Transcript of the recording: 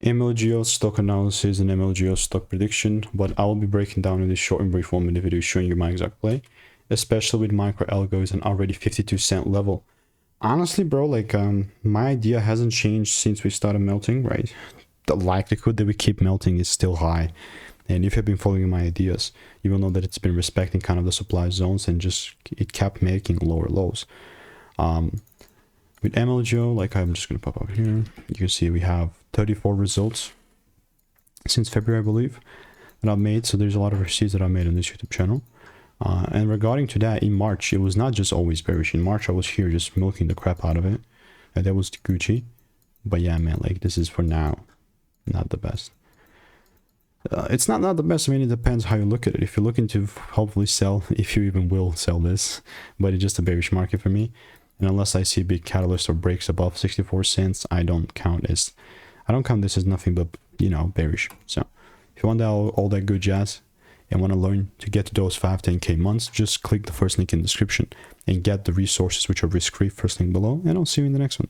MLGO stock analysis and MLGO stock prediction, but I will be breaking down in this short and brief 1 minute video showing you my exact play, especially with MicroAlgo is an already 52-cent level. Honestly, bro, like my idea hasn't changed since we started melting, right? The likelihood that we keep melting is still high. And if you've been following my ideas, you will know that it's been respecting kind of the supply zones and just it kept making lower lows. With MLGO, like I'm just going to pop up here, you can see we have 34 results since February, I believe, that I've made. So there's a lot of receipts that I made on this YouTube channel. And regarding to that, in March, it was not just always bearish. In March, I was here just milking the crap out of it. And that was Gucci. But yeah, man, like this is for now not the best. It's not the best. I mean, it depends how you look at it. If you're looking to hopefully sell, if you even will sell this, but it's just a bearish market for me. And unless I see a big catalyst or breaks above 64 cents, I don't count this as nothing but, you know, bearish. So if you want all that good jazz and want to learn to get to those 5-10K months, just click the first link in the description and get the resources which are risk-free, first link below, and I'll see you in the next one.